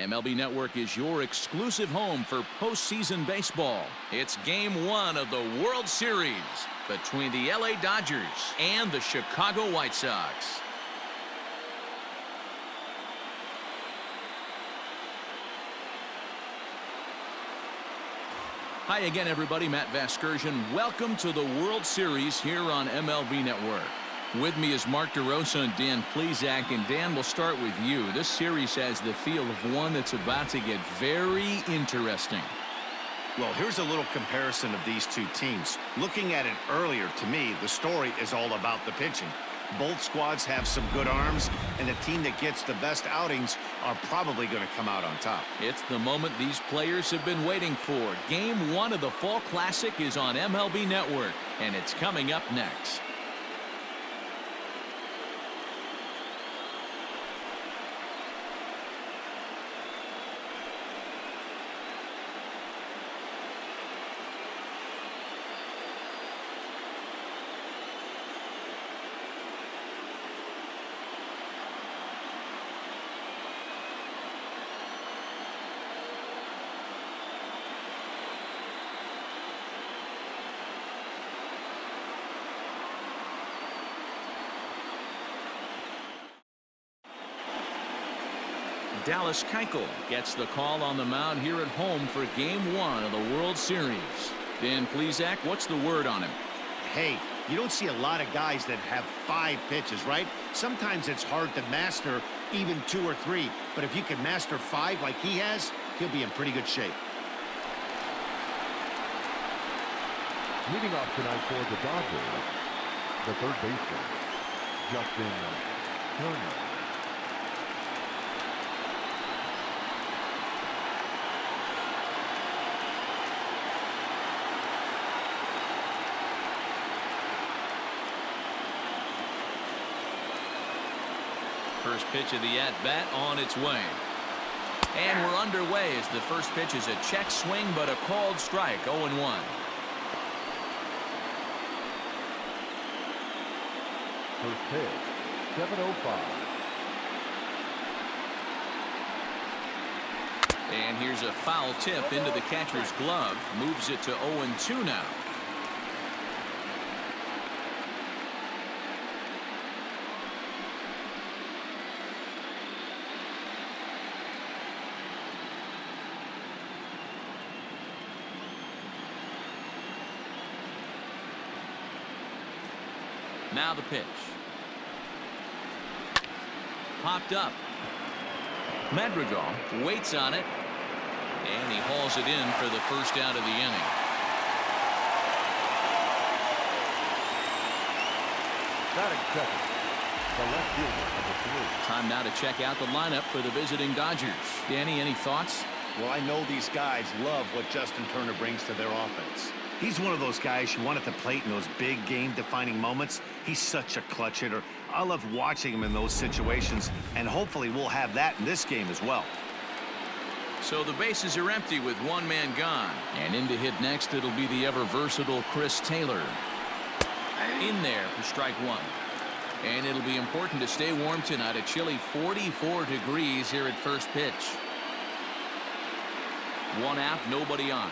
MLB Network is your exclusive home for postseason baseball. It's Game 1 of the World Series between the LA Dodgers and the Chicago White Sox. Hi again, everybody. Matt Vasgersian. Welcome to the World Series here on MLB Network. With me is Mark DeRosa and Dan Plesac. And Dan, we'll start with you. This series has the feel of one that's about to get very interesting. Well, here's a little comparison of these two teams. Looking at it earlier, to me, the story is all about the pitching. Both squads have some good arms, and the team that gets the best outings are probably going to come out on top. It's the moment these players have been waiting for. Game 1 of the Fall Classic is on MLB Network, and it's coming up next. Dallas Keuchel gets the call on the mound here at home for Game 1 of the World Series. Dan Plesac, what's the word on him? Hey, you don't see a lot of guys that have 5 pitches, right? Sometimes it's hard to master even 2 or 3, but if you can master 5 like he has, he'll be in pretty good shape. Leading off tonight for the Dodgers, the third baseman, Justin Turner. First pitch of the at-bat on its way. And we're underway as the first pitch is a check swing, but a called strike, 0-1. First pitch, 7:05. And here's a foul tip into the catcher's glove. Moves it to 0-2 now. Now the pitch. Popped up. Madrigal waits on it. And he hauls it in for the first out of the inning. Batting second, the left fielder of the 3. Time now to check out the lineup for the visiting Dodgers. Danny, any thoughts? Well, I know these guys love what Justin Turner brings to their offense. He's one of those guys you want at the plate in those big game-defining moments. He's such a clutch hitter. I love watching him in those situations, and hopefully we'll have that in this game as well. So the bases are empty with one man gone. And in to hit next, it'll be the ever-versatile Chris Taylor. In there for strike 1. And it'll be important to stay warm tonight. A chilly 44 degrees here at first pitch. 1 out, nobody on.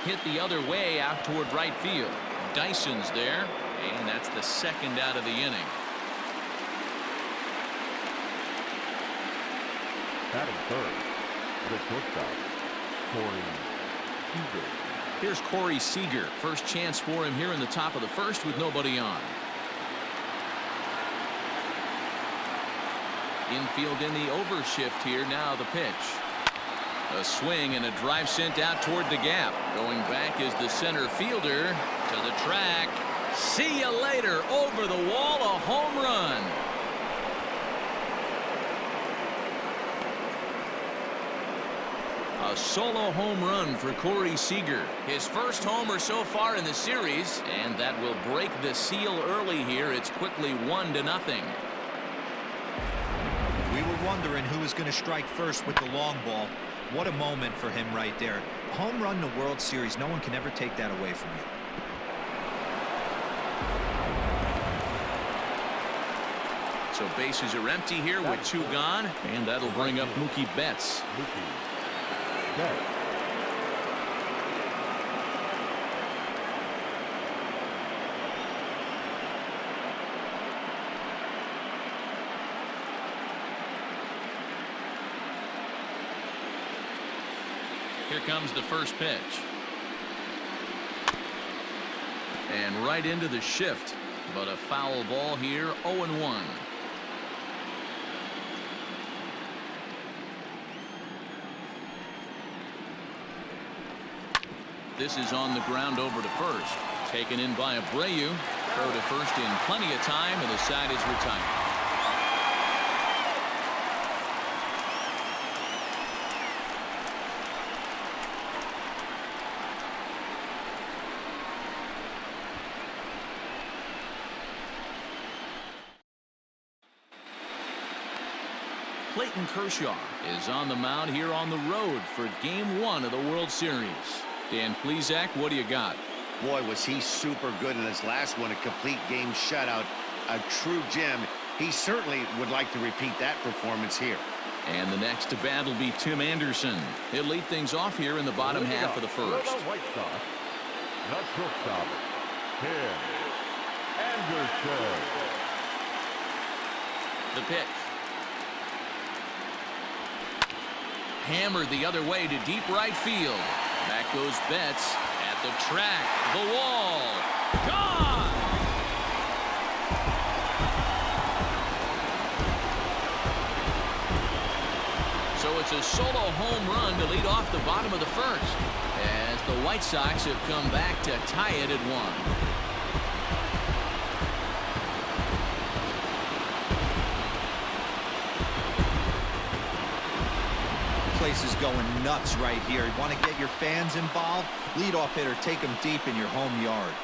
Hit the other way out toward right field. Dyson's there, and that's the second out of the inning. Batting third, the shortstop, Corey Seager. Here's Corey Seager. First chance for him here in the top of the first with nobody on. Infield in the overshift here. Now the pitch. A swing and a drive sent out toward the gap. Going back is the center fielder to the track. See you later. Over the wall, a home run. A solo home run for Corey Seager. His first homer so far in the series, and that will break the seal early here. It's quickly 1-0. We were wondering who was going to strike first with the long ball. What a moment for him right there. Home run in the World Series. No one can ever take that away from you. So bases are empty here with 2 gone, and that'll bring up Mookie Betts. Mookie Betts. Here comes the first pitch. And right into the shift. But a foul ball here, 0-1. This is on the ground over to first. Taken in by Abreu. Throw to first in plenty of time, and the side is retired. Clayton Kershaw is on the mound here on the road for Game 1 of the World Series. Dan Plesac, what do you got? Boy, was he super good in his last one, a complete game shutout, a true gem. He certainly would like to repeat that performance here. And the next to bat will be Tim Anderson. He'll lead things off here in the bottom half of the first. The White Sox, the shortstop, Tim Anderson. The pitch. Hammered the other way to deep right field. Back goes Betts at the track. The wall. Gone! So it's a solo home run to lead off the bottom of the first, as the White Sox have come back to tie it at 1. Place is going nuts right here. You want to get your fans involved? Leadoff hitter, take them deep in your home yard.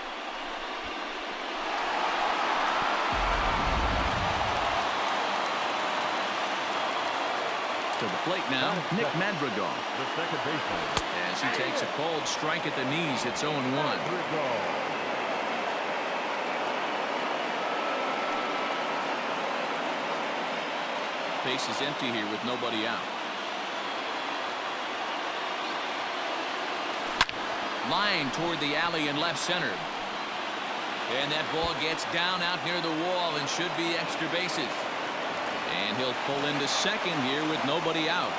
To the plate now, Nick Madrigal. The second baseman. As he takes a cold strike at the knees, it's 0-1. Base is empty here with nobody out. Line toward the alley in left center. And that ball gets down out near the wall and should be extra bases. And he'll pull into second here with nobody out.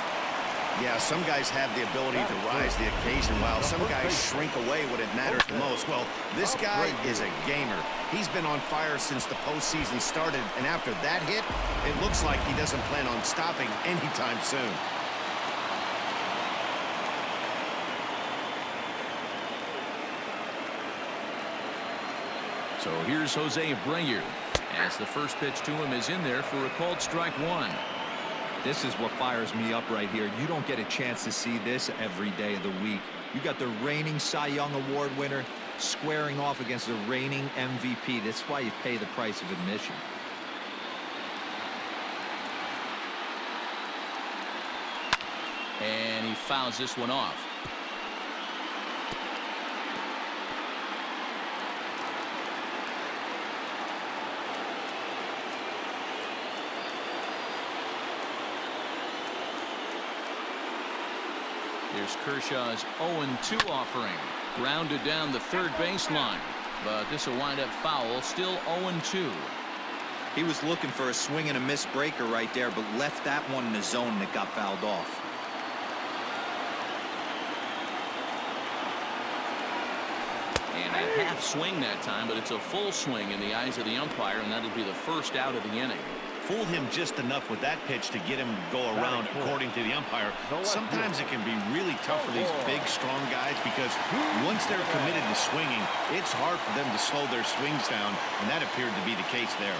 Yeah, some guys have the ability to rise the occasion while some guys shrink away when it matters the most. Well, this guy is a gamer. He's been on fire since the postseason started, and after that hit, it looks like he doesn't plan on stopping anytime soon. So here's Jose Abreu, as the first pitch to him is in there for a called strike 1. This is what fires me up right here. You don't get a chance to see this every day of the week. You got the reigning Cy Young Award winner squaring off against the reigning MVP. That's why you pay the price of admission. And he fouls this one off. Here's Kershaw's 0-2 offering. Grounded down the third baseline. But this will wind up foul. Still 0-2. He was looking for a swing and a miss breaker right there, but left that one in the zone that got fouled off. And a half swing that time, but it's a full swing in the eyes of the umpire, and that'll be the first out of the inning. Fooled him just enough with that pitch to get him to go around, according to the umpire. Sometimes it can be really tough for these big, strong guys because once they're committed to swinging, it's hard for them to slow their swings down, and that appeared to be the case there.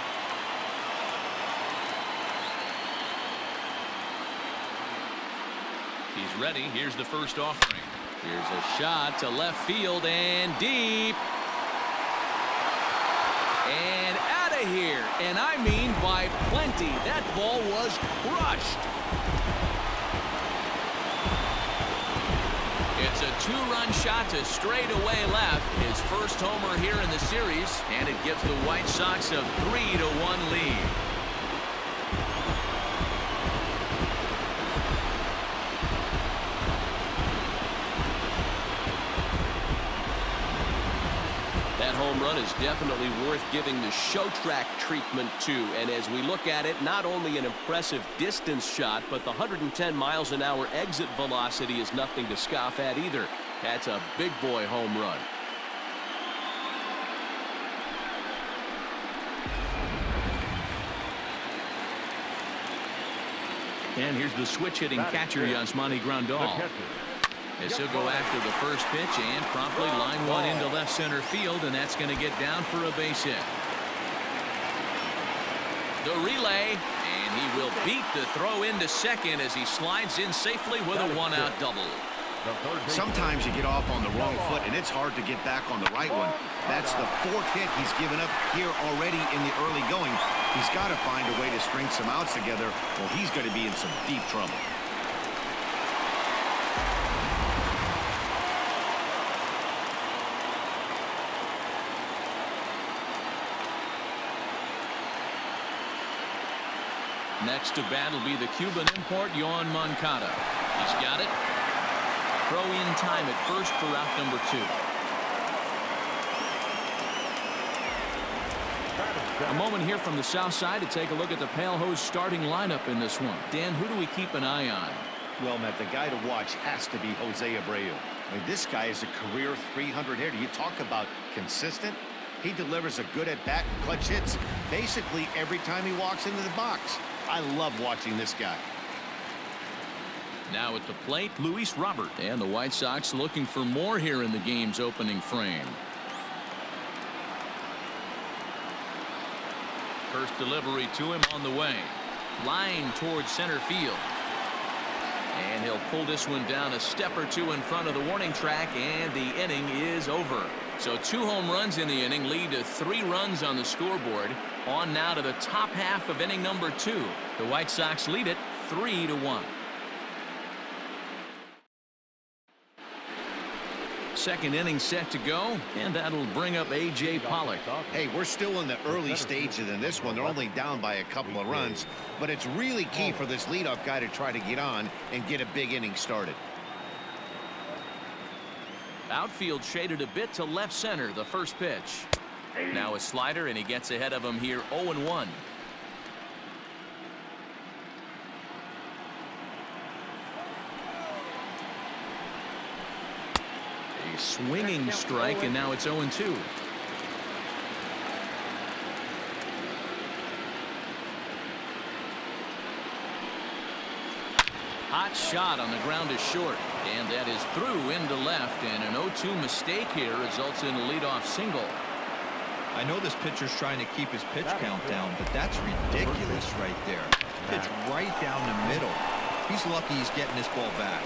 He's ready. Here's the first offering. Here's a shot to left field and deep. And out of here. And I mean by plenty. That ball was crushed. It's a two-run shot to straightaway left. His first homer here in the series. And it gives the White Sox a 3-1 lead. run is definitely worth giving the show track treatment to. And as we look at it, not only an impressive distance shot, but the 110 miles an hour exit velocity is nothing to scoff at either. That's a big boy home run. And here's the switch-hitting catcher, Yasmani Grandal. As he'll go after the first pitch and promptly line one into left center field, and that's going to get down for a base hit. The relay, and he will beat the throw into second as he slides in safely with a one-out double. Sometimes you get off on the wrong foot, and it's hard to get back on the right one. That's the fourth hit he's given up here already in the early going. He's got to find a way to string some outs together, or he's going to be in some deep trouble. Next to bat will be the Cuban import, Yoan Moncada. He's got it. Throw in time at first for out number 2. A moment here from the south side to take a look at the Pale Hose starting lineup in this one. Dan, who do we keep an eye on? Well, Matt, the guy to watch has to be Jose Abreu. I mean, this guy is a career 300 hitter. You talk about consistent. He delivers a good at-bat and clutch hits basically every time he walks into the box. I love watching this guy. Now at the plate, Luis Robert. And the White Sox looking for more here in the game's opening frame. First delivery to him on the way. Line towards center field. And he'll pull this one down a step or two in front of the warning track, and the inning is over. So 2 home runs in the inning lead to 3 runs on the scoreboard. On now to the top half of inning number 2. The White Sox lead it 3-1. Second inning set to go, and that'll bring up A.J. Pollock. Hey, we're still in the early stages in this one. They're only down by a couple of runs, but it's really key for this leadoff guy to try to get on and get a big inning started. Outfield shaded a bit to left center, the first pitch. Now a slider, and he gets ahead of him here 0-1. A swinging strike, and now it's 0-2. Hot shot on the ground is short, and that is through into left, and an 0-2 mistake here results in a leadoff single. I know this pitcher's trying to keep his pitch count down, but that's ridiculous right there. Pitch right down the middle. He's lucky he's getting this ball back.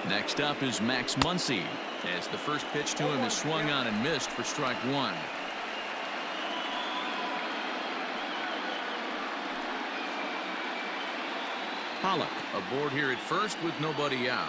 Next up is Max Muncy, as the first pitch to him is swung on and missed for strike 1. Pollock aboard here at first with nobody out.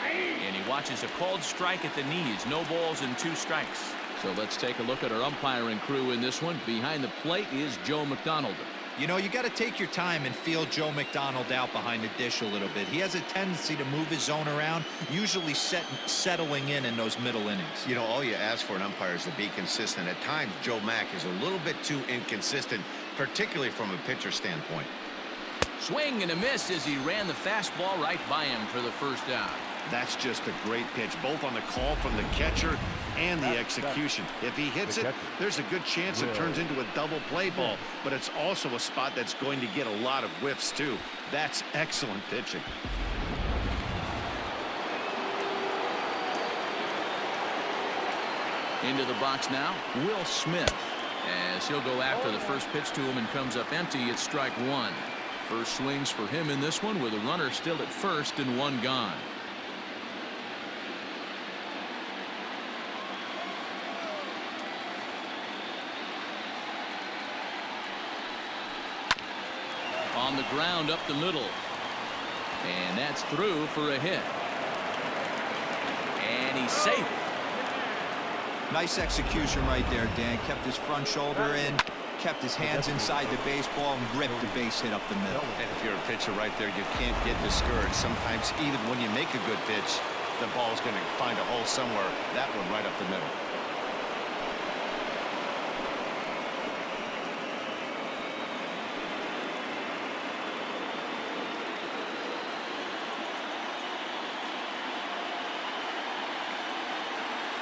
And he watches a called strike at the knees. No balls and 2 strikes. So let's take a look at our umpiring crew in this one. Behind the plate is Joe McDonald. You know, you got to take your time and feel Joe McDonald out behind the dish a little bit. He has a tendency to move his zone around, usually settling in those middle innings. You know, all you ask for an umpire is to be consistent. At times, Joe Mack is a little bit too inconsistent, particularly from a pitcher standpoint. Swing and a miss as he ran the fastball right by him for the first out. That's just a great pitch, both on the call from the catcher and the execution. If he hits it, there's a good chance it turns into a double play ball, but it's also a spot that's going to get a lot of whiffs too. That's excellent pitching. Into the box now, Will Smith, as he'll go after the first pitch to him and comes up empty. It's strike 1. First swings for him in this one with a runner still at first and 1 gone. On the ground up the middle, and that's through for a hit, and he's safe. Nice execution right there, Dan. Kept his front shoulder in, kept his hands inside the baseball, and ripped the base hit up the middle. And if you're a pitcher right there, you can't get discouraged. Sometimes even when you make a good pitch, the ball's going to find a hole somewhere. That one right up the middle.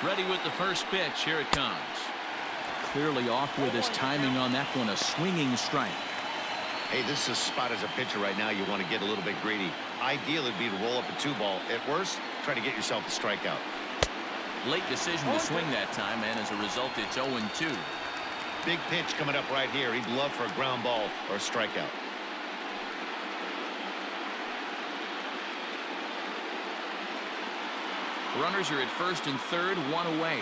Ready with the first pitch. Here it comes. Clearly off with his timing on that one. A swinging strike. Hey, this is a spot as a pitcher right now. You want to get a little bit greedy. Ideal would be to roll up a 2-ball. At worst, try to get yourself a strikeout. Late decision to swing that time, and as a result, it's 0-2. Big pitch coming up right here. He'd love for a ground ball or a strikeout. Runners are at first and third, one away.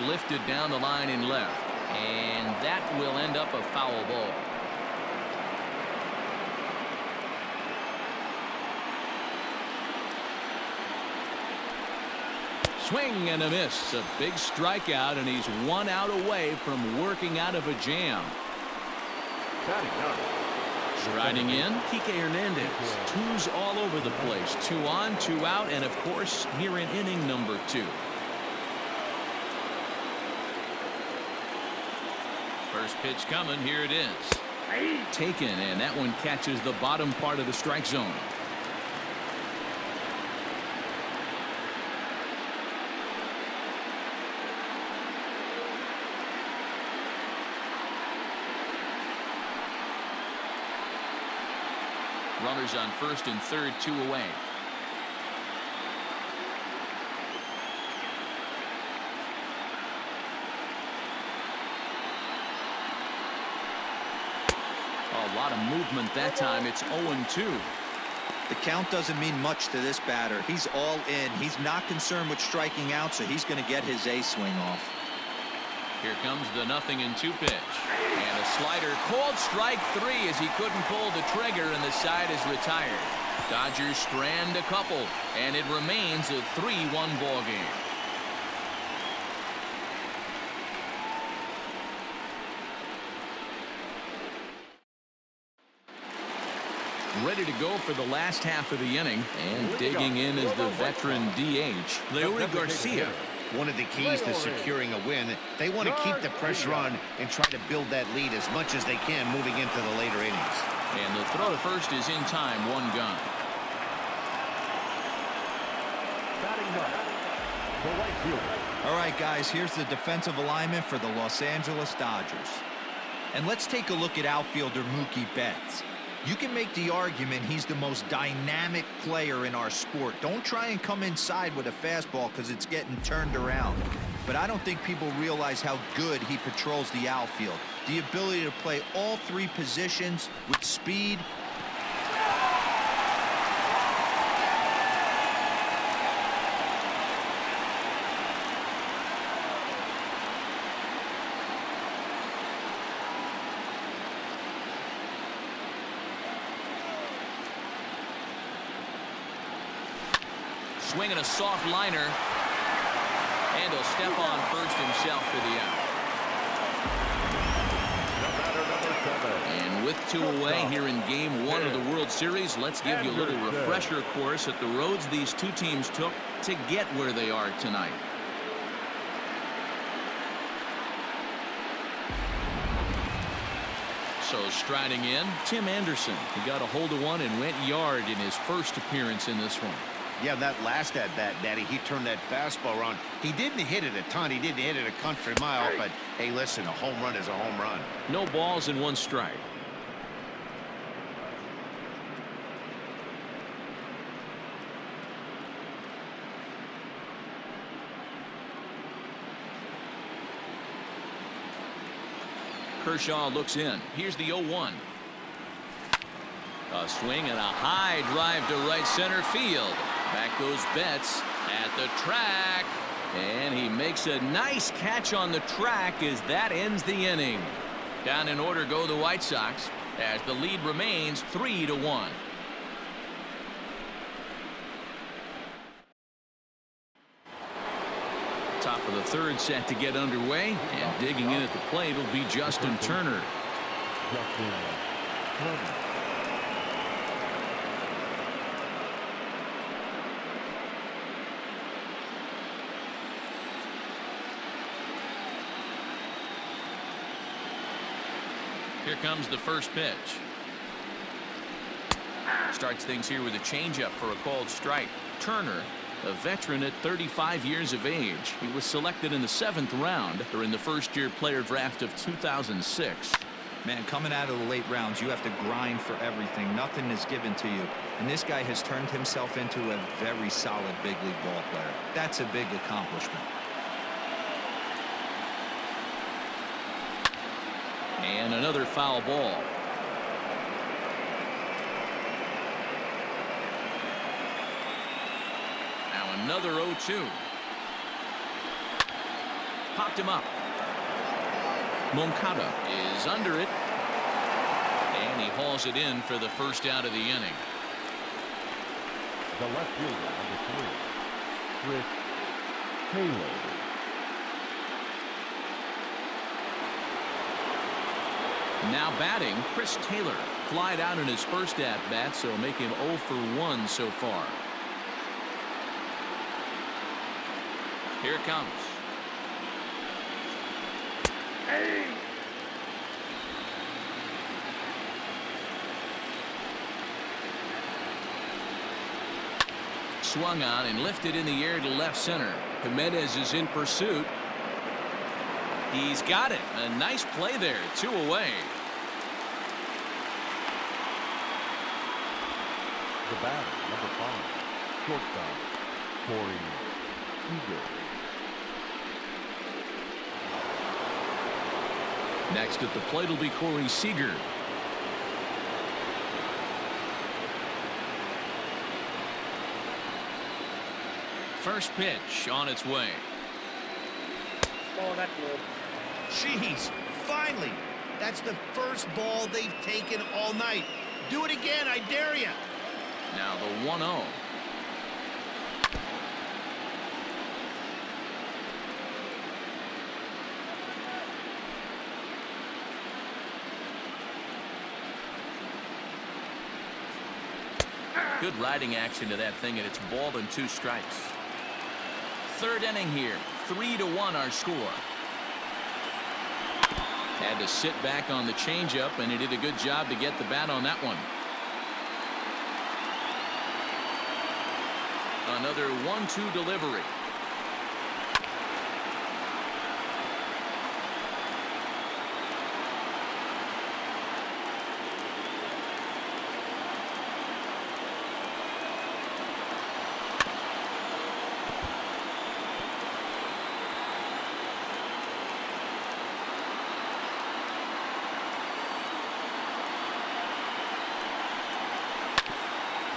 Lifted down the line in left, and that will end up a foul ball. Swing and a miss. A big strikeout, and he's 1 out away from working out of a jam. Riding in, Kike Hernandez. 2's all over the place. 2 on, 2 out, and of course, here in inning number 2. First pitch coming. Here it is. Taken, and that one catches the bottom part of the strike zone. Runners on first and third, 2 away. A lot of movement that time. It's 0-2. The count doesn't mean much to this batter. He's all in. He's not concerned with striking out, so he's going to get his A swing off. Here comes the 0-2 pitch. And a slider. Called strike 3 as he couldn't pull the trigger, and the side is retired. Dodgers strand a couple, and it remains a 3-1 ball game. Ready to go for the last half of the inning, and digging in is the veteran DH, Leury Garcia. One of the keys to securing a win, they want to keep the pressure on and try to build that lead as much as they can moving into the later innings. And the throw to first is in time. 1 gone. All right, guys, here's the defensive alignment for the Los Angeles Dodgers. And let's take a look at outfielder Mookie Betts. You can make the argument he's the most dynamic player in our sport. Don't try and come inside with a fastball because it's getting turned around. But I don't think people realize how good he patrols the outfield. The ability to play all 3 positions with speed. Swinging a soft liner, and he'll step on first himself for the out. And with 2 away here in Game 1 of the World Series, let's give you a little refresher course at the roads these 2 teams took to get where they are tonight. So striding in, Tim Anderson. He got a hold of one and went yard in his first appearance in this one. Yeah, that last at-bat, Daddy, he turned that fastball around. He didn't hit it a ton. He didn't hit it a country mile, but, hey, listen, a home run is a home run. No balls and 1 strike. Kershaw looks in. Here's the 0-1. A swing and a high drive to right center field. Back goes Betts at the track, and he makes a nice catch on the track as that ends the inning. Down in order go the White Sox as the lead remains 3-1. Top of the third set to get underway, and digging in at the plate will be Justin Turner. Justin Turner. Here comes the first pitch. Starts things here with a changeup for a called strike. Turner, a veteran at 35 years of age. He was selected in the 7th round during the first-year player draft of 2006. Man, coming out of the late rounds, you have to grind for everything. Nothing is given to you. And this guy has turned himself into a very solid big league ball player. That's a big accomplishment. And another foul ball. Now another 0-2. Popped him up. Moncada is under it. And he hauls it in for the first out of the inning. The left fielder, number 3, Chris Taylor. Now batting, Chris Taylor. Flied out in his first at-bat, so make him 0 for 1 so far. Here it comes. Hey. Swung on and lifted in the air to left center. Jimenez is in pursuit. He's got it. A nice play there. 2 away. The batter, number 5, shortstop, Corey Seager. Next at the plate will be Corey Seager. First pitch on its way. Oh, that's good. Jeez, finally. That's the first ball they've taken all night. Do it again, I dare you. Now the 1-0. Good riding action to that thing, and it's ball and 2 strikes. Third inning here. 3-1 our score. Had to sit back on the changeup, and he did a good job to get the bat on that one. Another 1-2 delivery.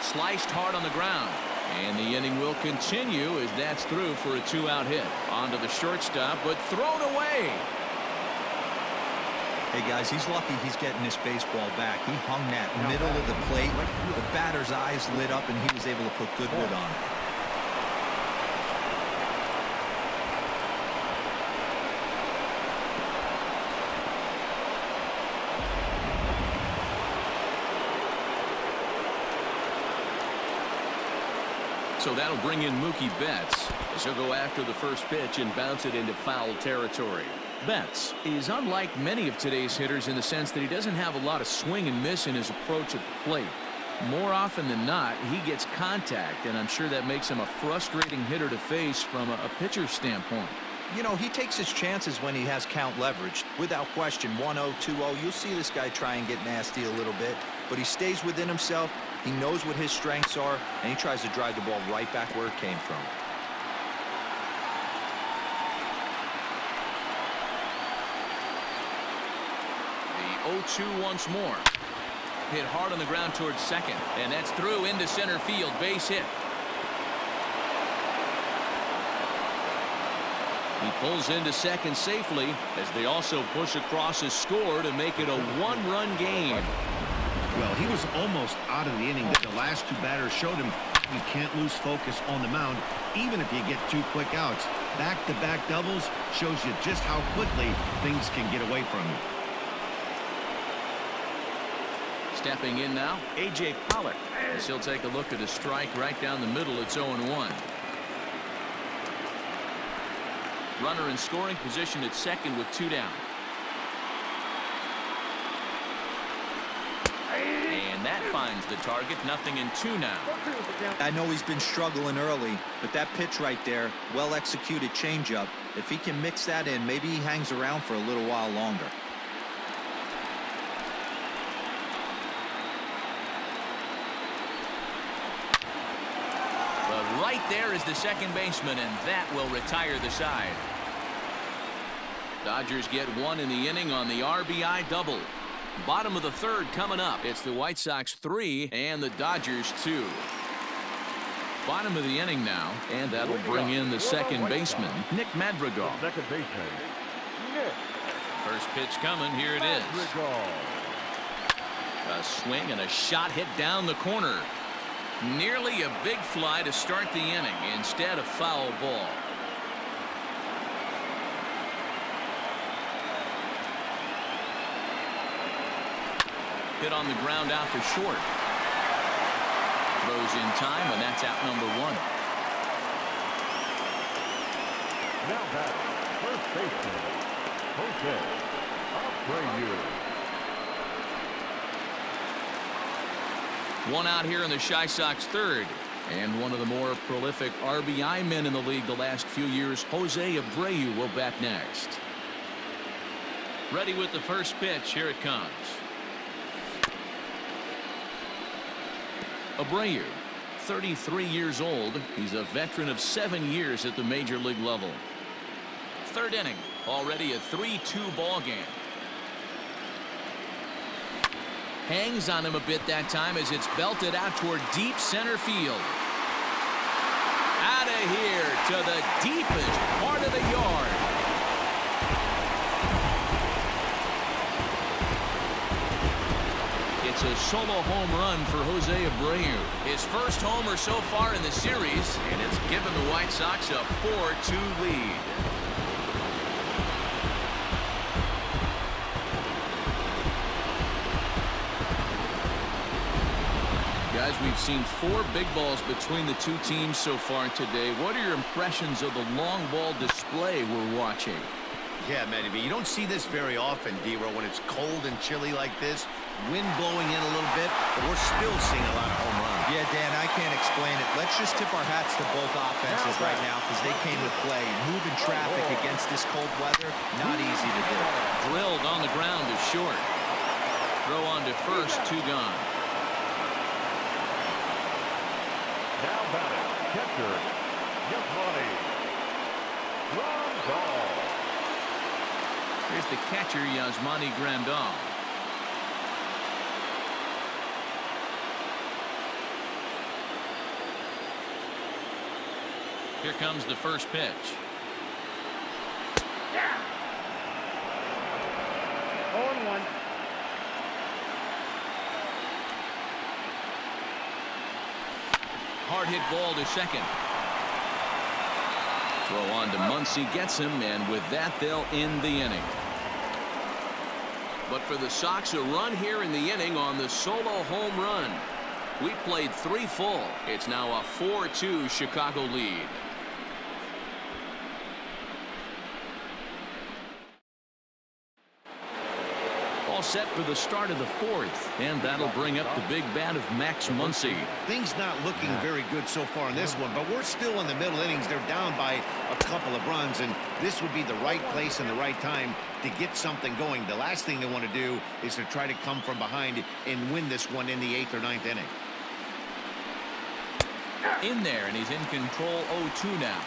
Sliced hard on the ground. And the inning will continue as that's through for a 2-out hit. Onto the shortstop, but thrown away. Hey, guys, he's lucky he's getting this baseball back. He hung that middle of the plate. The batter's eyes lit up, and he was able to put good wood on it. So that'll bring in Mookie Betts as he'll go after the first pitch and bounce it into foul territory. Betts is unlike many of today's hitters in the sense that he doesn't have a lot of swing and miss in his approach at the plate. More often than not, he gets contact, and I'm sure that makes him a frustrating hitter to face from a pitcher's standpoint. You know, he takes his chances when he has count leverage. Without question, 1-0, 2-0, you'll see this guy try and get nasty a little bit, but he stays within himself. He knows what his strengths are, and he tries to drive the ball right back where it came from. The 0-2 once more. Hit hard on the ground towards second, and that's through into center field. Base hit. He pulls into second safely as they also push across his score to make it a 1-run game. Well, he was almost out of the inning. The last 2 batters showed him You can't lose focus on the mound, even if you get 2 quick outs. Back-to-back doubles shows you just how quickly things can get away from you. Stepping in now, A.J. Pollock. As he'll take a look at a strike right down the middle. It's 0-1. Runner in scoring position at second with 2 down. And that finds the target. 0-2 now. I know he's been struggling early, but that pitch right there, well-executed changeup. If he can mix that in, maybe he hangs around for a little while longer. But right there is the second baseman, and that will retire the side. Dodgers get 1 in the inning on the RBI double. Bottom of the 3rd coming up. It's the White Sox 3 and the Dodgers 2. Bottom of the inning now, and that'll bring in the second baseman, Nick Madrigal. Second baseman, Nick. First pitch coming. Here it is. A swing and a shot hit down the corner. Nearly a big fly to start the inning. Instead, a foul ball. Hit on the ground out to short. Throws in time, and that's out number 1. Now back, first baseman, Jose Abreu. 1 out here in the Chi Sox 3rd. And one of the more prolific RBI men in the league the last few years, Jose Abreu, will bat next. Ready with the first pitch. Here it comes. Abreu, 33 years old. He's a veteran of 7 years at the major league level. 3rd inning, already a 3-2 ball game. Hangs on him a bit that time as it's belted out toward deep center field. Out of here to the deepest part of the yard. It's a solo home run for Jose Abreu. His first homer so far in the series, and it's given the White Sox a 4-2 lead. Guys, we've seen 4 big balls between the 2 teams so far today. What are your impressions of the long ball display we're watching? Yeah, Matty B, you don't see this very often, D-Row, when it's cold and chilly like this. Wind blowing in a little bit, but we're still seeing a lot of home runs. Yeah, Dan, I can't explain it. Let's just tip our hats to both offenses right now because they came to play. Moving traffic against this cold weather, not easy to do. Drilled on the ground to short. Throw on to first, 2 gone. Now batting, catcher, Yasmani Grandal. Here's the catcher, Yasmani Grandal. Here comes the first pitch. Yeah. 0-1. Hard hit ball to second. Throw on to Muncy, gets him, and with that they'll end the inning. But for the Sox, a run here in the inning on the solo home run. We played 3 full. It's now a 4-2 Chicago lead. All set for the start of the 4th, and that'll bring up the big bat of Max Muncy. Things not looking very good so far in this one, but we're still in the middle innings. They're down by a couple of runs, and this would be the right place and the right time to get something going. The last thing they want to do is to try to come from behind and win this one in the 8th or 9th inning. In there, and he's in control. 0-2 now.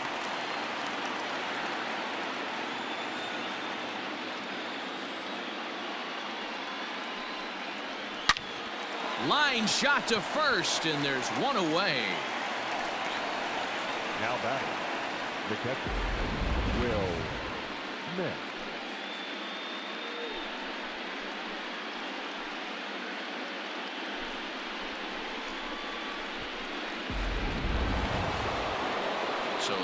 Line shot to first, and there's 1 away. Now batting, the catcher, Will Smith.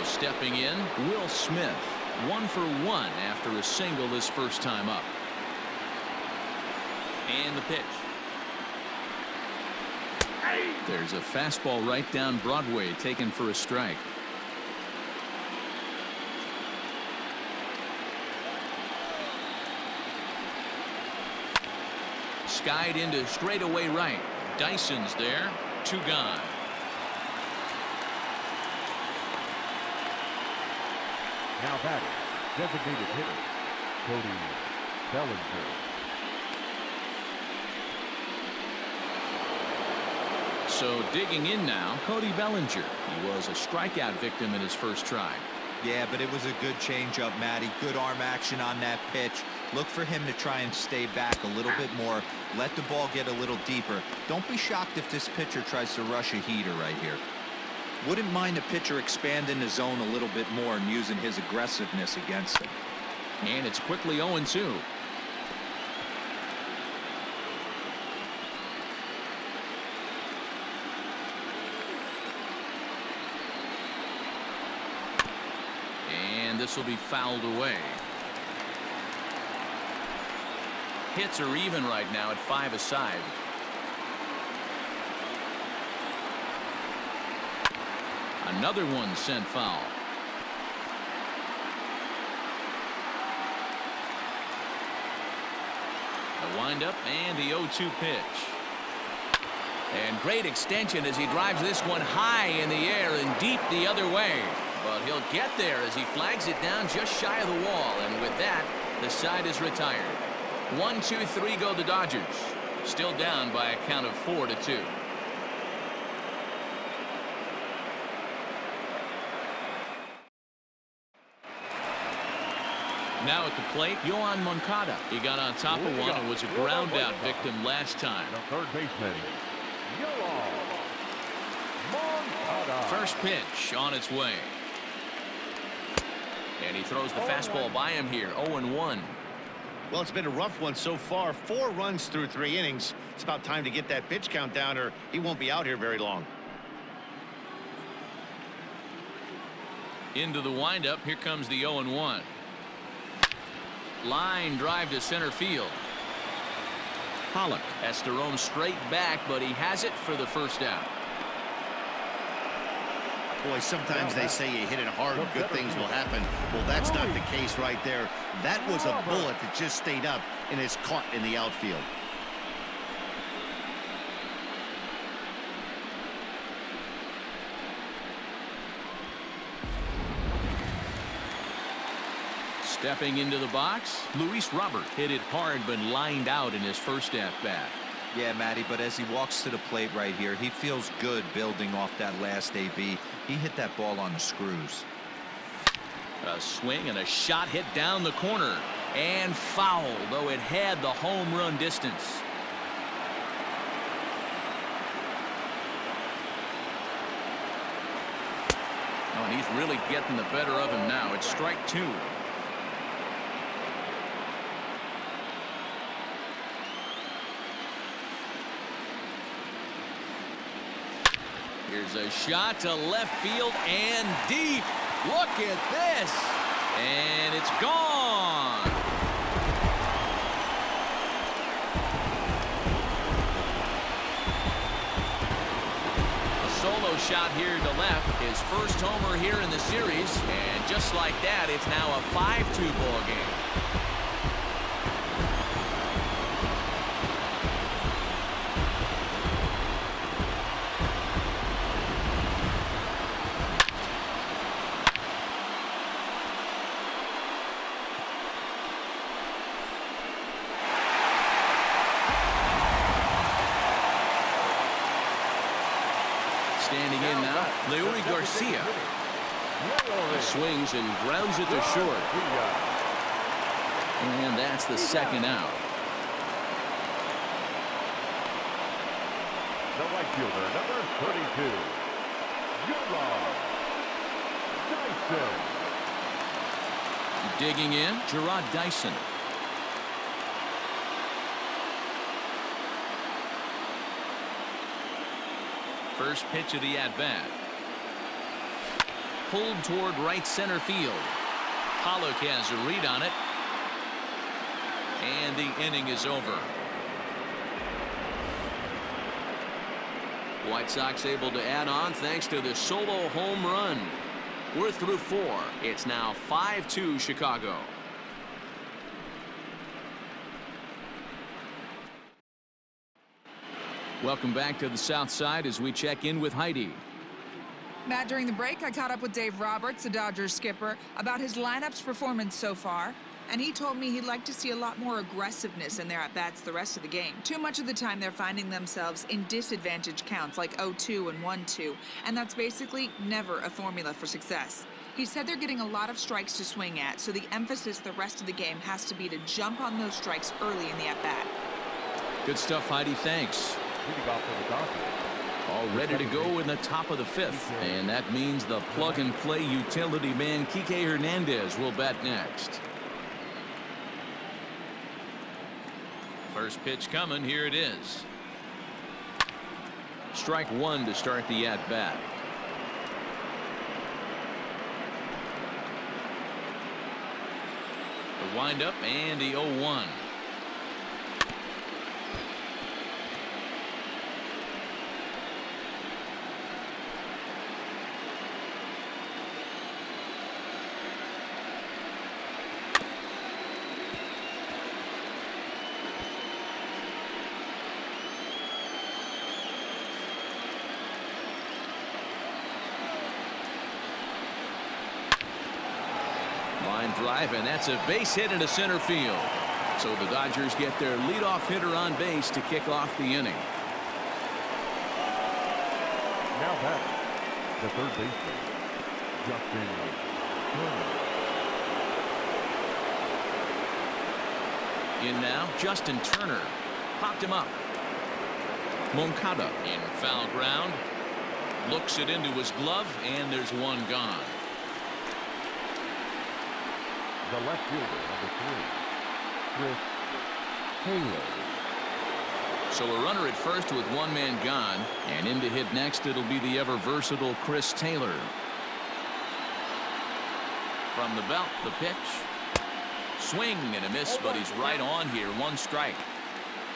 So stepping in, Will Smith. 1 for 1 after a single his first time up. And the pitch. There's a fastball right down Broadway taken for a strike. Skied into straightaway right. Dyson's there. 2 gone. Now batting, designated hitter, Cody Bellinger. So digging in now, Cody Bellinger. He was a strikeout victim in his first try. Yeah, but it was a good changeup, Matty. Good arm action on that pitch. Look for him to try and stay back a little bit more. Let the ball get a little deeper. Don't be shocked if this pitcher tries to rush a heater right here. Wouldn't mind the pitcher expanding the zone a little bit more and using his aggressiveness against him. And it's quickly 0-2. And this will be fouled away. Hits are even right now at 5 aside. Another one sent foul. The windup and the 0-2 pitch. And great extension as he drives this one high in the air and deep the other way. But he'll get there as he flags it down just shy of the wall. And with that, the side is retired. 1, 2, 3 go the Dodgers. Still down by a count of 4-2. Now at the plate, Yoan Moncada. He got on top of one and was a ground out victim last time. The third baseman, Yoan Moncada. First pitch on its way. And he throws the fastball by him here. 0-1. Well, it's been a rough one so far. 4 runs through 3 innings. It's about time to get that pitch count down or he won't be out here very long. Into the windup. Here comes the 0-1. Line drive to center field. Pollock has to roam straight back, but he has it for the first out. Boy, sometimes they say you hit it hard, good things will happen. Well, that's not the case right there. That was a bullet that just stayed up and is caught in the outfield. Stepping into the box, Luis Robert hit it hard but lined out in his first at-bat. Yeah, Matty, but as he walks to the plate right here, he feels good building off that last AB. He hit that ball on the screws. A swing and a shot hit down the corner and foul, though it had the home run distance. Oh, and he's really getting the better of him now. It's strike 2. Here's a shot to left field and deep. Look at this. And it's gone. A solo shot here to left. His first homer here in the series. And just like that, it's now a 5-2 ball game. Standing in now, Leury Garcia. He swings and grounds it to short. And that's the second out. The right fielder, number 32, Dyson. Digging in, Gerard Dyson. First pitch of the at-bat. pulled toward right center field. Pollock has a read on it. And the inning is over. White Sox able to add on thanks to the solo home run. We're through 4. It's now 5-2 Chicago. Welcome back to the South Side as we check in with Heidi. Matt, during the break, I caught up with Dave Roberts, the Dodgers skipper, about his lineup's performance so far. And he told me he'd like to see a lot more aggressiveness in their at-bats the rest of the game. Too much of the time, they're finding themselves in disadvantage counts like 0-2 and 1-2. And that's basically never a formula for success. He said they're getting a lot of strikes to swing at, so the emphasis the rest of the game has to be to jump on those strikes early in the at-bat. Good stuff, Heidi. Thanks. Leading off for the Dodgers. All ready to go in the top of the 5th. And that means the plug-and-play utility man, Kike Hernandez, will bat next. First pitch coming. Here it is. Strike 1 to start the at-bat. The windup and the 0-1. Line drive, and that's a base hit into center field. So the Dodgers get their leadoff hitter on base to kick off the inning. Now batting, the third baseman, Justin Turner. In now, Justin Turner. Popped him up. Moncada in foul ground. Looks it into his glove, and there's one gone. The left fielder, number 3, Chris Taylor. So a runner at first with one man gone, and in to hit next it'll be the ever versatile Chris Taylor. From the belt, the pitch. Swing and a miss, but he's right on here. 1 strike.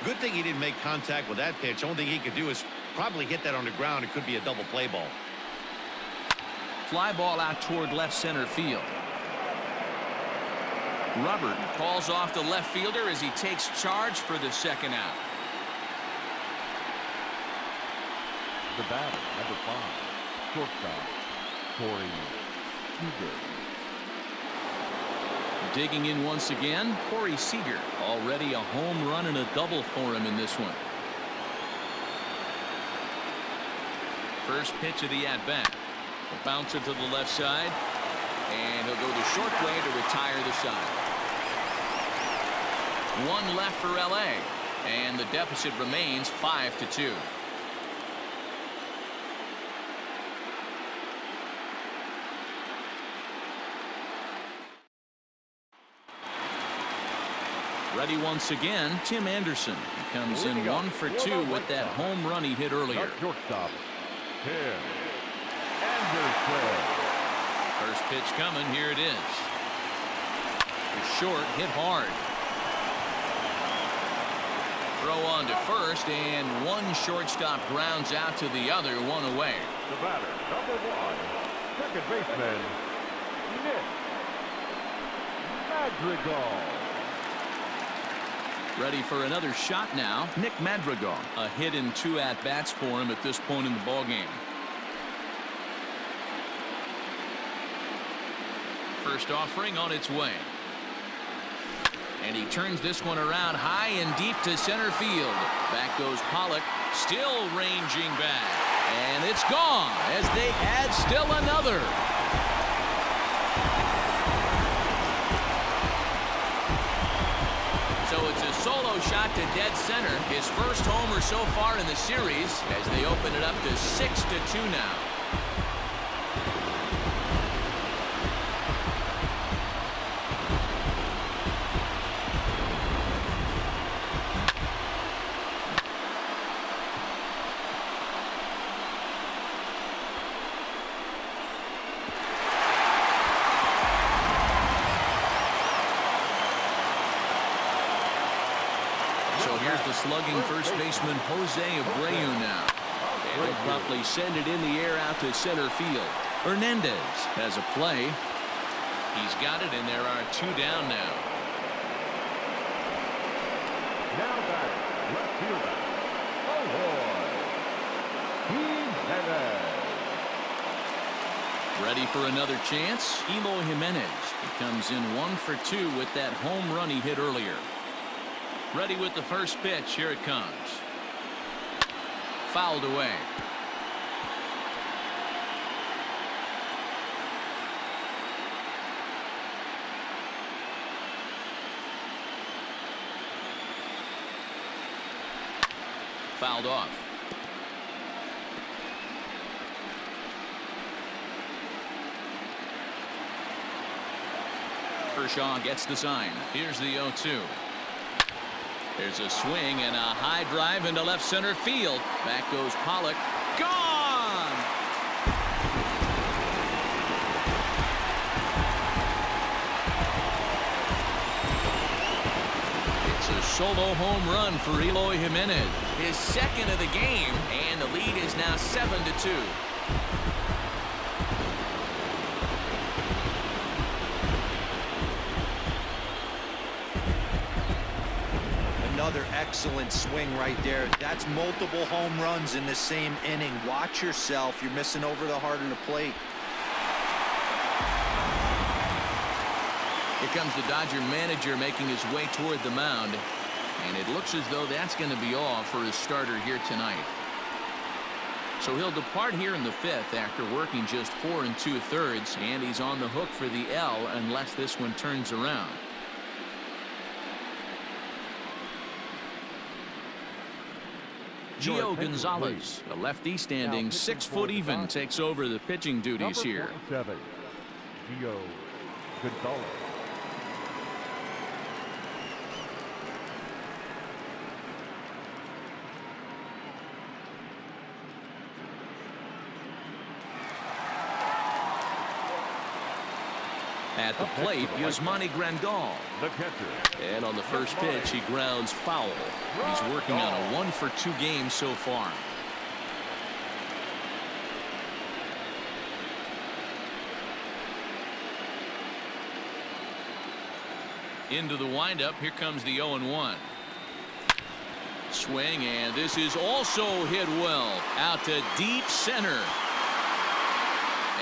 Good thing he didn't make contact with that pitch. Only thing he could do is probably hit that on the ground. It could be a double play ball. Fly ball out toward left center field. Robert calls off the left fielder as he takes charge for the second out. The batter, number 5, shortstop, Corey Seager. Digging in once again, Corey Seager. Already a home run and a double for him in this one. First pitch of the at-bat. A bouncer to the left side. And he'll go the short way to retire the side. 1 left for LA. And the deficit remains 5-2. Ready once again, Tim Anderson. He comes in 1 for 2 with that home run he hit earlier. Shortstop, Tim Anderson. First pitch coming. Here it is. Short, hit hard. Throw on to first, and one shortstop grounds out to the other, 1 away. The batter, number 1, second baseman, Nick Madrigal. Ready for another shot now. Nick Madrigal. A hit in 2 at-bats for him at this point in the ballgame. First offering on its way. And he turns this one around high and deep to center field. Back goes Pollock, still ranging back. And it's gone as they add still another. So it's a solo shot to dead center. His first homer so far in the series as they open it up to 6-2 now. So here's the slugging first baseman Jose Abreu now. And he'll promptly send it in the air out to center field. Hernandez has a play. He's got it, and there are 2 down now. Now back, left fielder. Jimenez. Ready for another chance? Eloy Jimenez. He comes in 1 for 2 with that home run he hit earlier. Ready with the first pitch. Here it comes. Fouled away. Fouled off. Kershaw gets the sign. Here's the 0-2. There's a swing and a high drive into left center field. Back goes Pollock. Gone! It's a solo home run for Eloy Jimenez. His second of the game, and the lead is now 7-2. Another excellent swing right there. That's multiple home runs in the same inning. Watch yourself. You're missing over the heart of the plate. Here comes the Dodger manager making his way toward the mound. And it looks as though that's going to be all for his starter here tonight. So he'll depart here in the 5th after working just 4 2/3, and he's on the hook for the L unless this one turns around. Gio Gonzalez, a lefty standing 6 foot even, takes over the pitching duties here. Number 27, Gio Gonzalez. At the plate, Yasmani Grandal. The catcher. And on the first pitch, he grounds foul. He's working on a 1 for 2 game so far. Into the windup, here comes the 0-1. Swing, and this is also hit well. Out to deep center.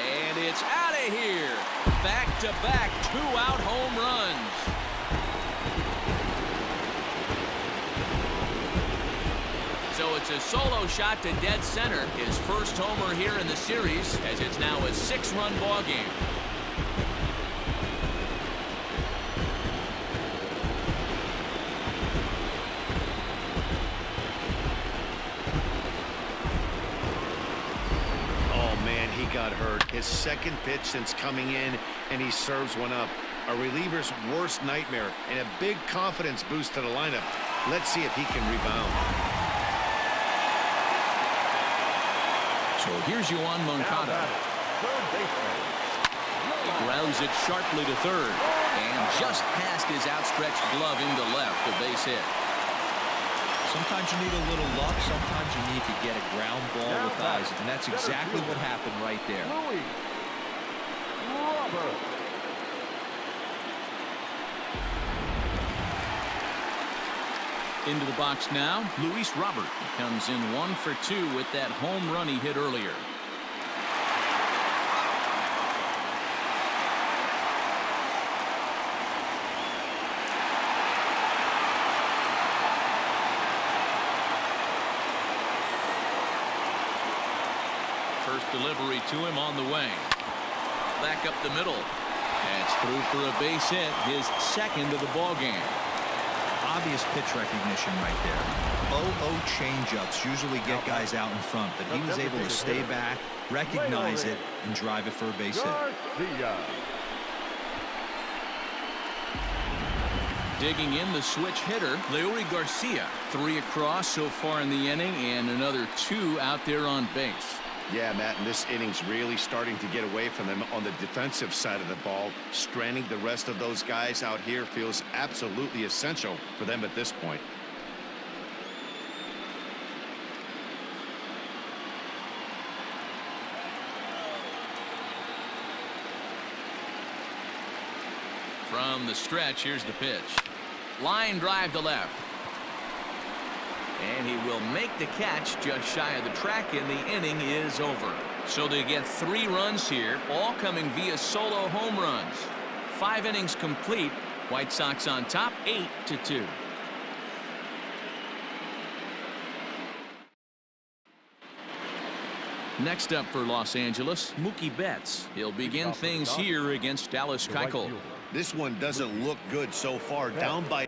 And it's out of here. Back-to-back 2-out home runs. So it's a solo shot to dead center. His first homer here in the series, as it's now a 6-run ball game. Got hurt. His second pitch since coming in, and he serves one up. A reliever's worst nightmare and a big confidence boost to the lineup. Let's see if he can rebound. So here's Yoan Moncada. He grounds it sharply to third, and just past his outstretched glove into left, a base hit. Sometimes you need a little luck. Sometimes you need to get a ground ball with eyes. And that's exactly what happened right there. Into the box now, Luis Robert. He comes in 1 for 2 with that home run he hit earlier. First delivery to him on the way. Back up the middle. That's through for a base hit, his second of the ball game. Obvious pitch recognition right there. 0-0 changeups usually get guys out in front, but he was able to stay back, recognize it, and drive it for a base hit. Digging in the switch hitter, Leury Garcia. 3 across so far in the inning, and another 2 out there on base. Yeah, Matt, and this inning's really starting to get away from them on the defensive side of the ball. Stranding the rest of those guys out here feels absolutely essential for them at this point. From the stretch, here's the pitch. Line drive to left. And he will make the catch just shy of the track, and the inning is over. So they get 3 runs here, all coming via solo home runs. 5 innings complete. White Sox on top, 8-2. Next up for Los Angeles, Mookie Betts. He'll begin things here against Dallas Keuchel. This one doesn't look good so far. Down by